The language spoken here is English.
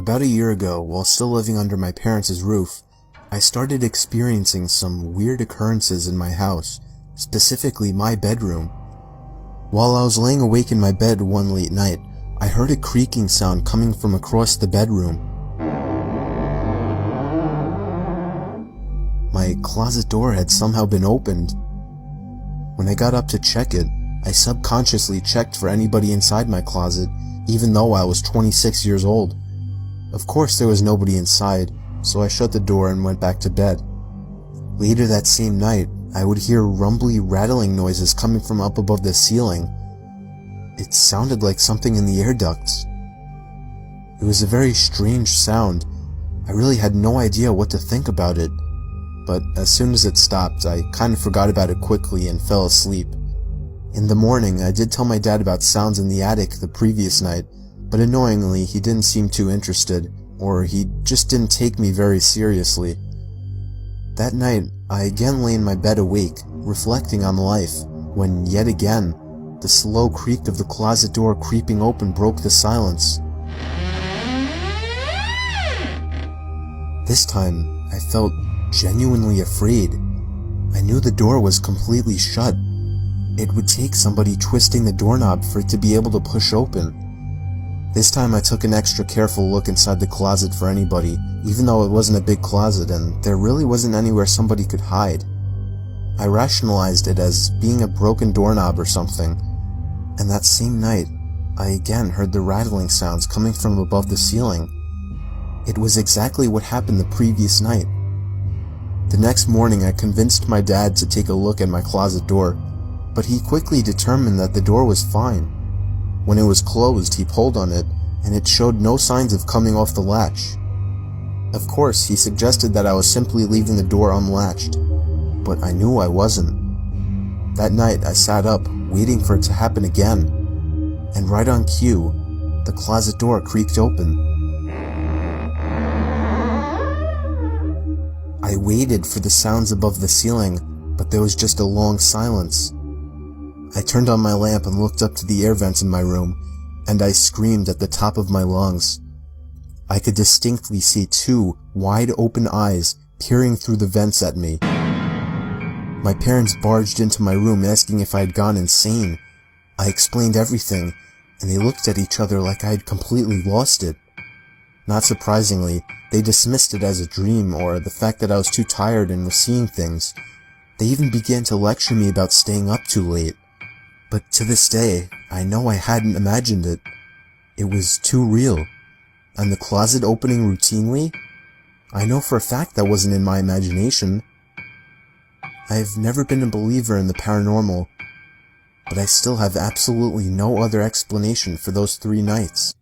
About a year ago, while still living under my parents' roof, I started experiencing some weird occurrences in my house, specifically my bedroom. While I was laying awake in my bed one late night, I heard a creaking sound coming from across the bedroom. My closet door had somehow been opened. When I got up to check it, I subconsciously checked for anybody inside my closet, even though I was 26 years old. Of course there was nobody inside, so I shut the door and went back to bed. Later that same night, I would hear rumbly, rattling noises coming from up above the ceiling. It sounded like something in the air ducts. It was a very strange sound. I really had no idea what to think about it, but as soon as it stopped, I kind of forgot about it quickly and fell asleep. In the morning, I did tell my dad about sounds in the attic the previous night, but annoyingly, he didn't seem too interested, or he just didn't take me very seriously. That night, I again lay in my bed awake, reflecting on life, when yet again, the slow creak of the closet door creeping open broke the silence. This time, I felt genuinely afraid. I knew the door was completely shut. It would take somebody twisting the doorknob for it to be able to push open. This time I took an extra careful look inside the closet for anybody, even though it wasn't a big closet and there really wasn't anywhere somebody could hide. I rationalized it as being a broken doorknob or something, and that same night, I again heard the rattling sounds coming from above the ceiling. It was exactly what happened the previous night. The next morning I convinced my dad to take a look at my closet door, but he quickly determined that the door was fine. When it was closed, he pulled on it, and it showed no signs of coming off the latch. Of course, he suggested that I was simply leaving the door unlatched, but I knew I wasn't. That night, I sat up, waiting for it to happen again, and right on cue, the closet door creaked open. I waited for the sounds above the ceiling, but there was just a long silence. I turned on my lamp and looked up to the air vents in my room, and I screamed at the top of my lungs. I could distinctly see two wide-open eyes peering through the vents at me. My parents barged into my room asking if I had gone insane. I explained everything, and they looked at each other like I had completely lost it. Not surprisingly, they dismissed it as a dream or the fact that I was too tired and was seeing things. They even began to lecture me about staying up too late. But to this day, I know I hadn't imagined it. It was too real. And the closet opening routinely? I know for a fact that wasn't in my imagination. I've never been a believer in the paranormal, but I still have absolutely no other explanation for those 3 nights.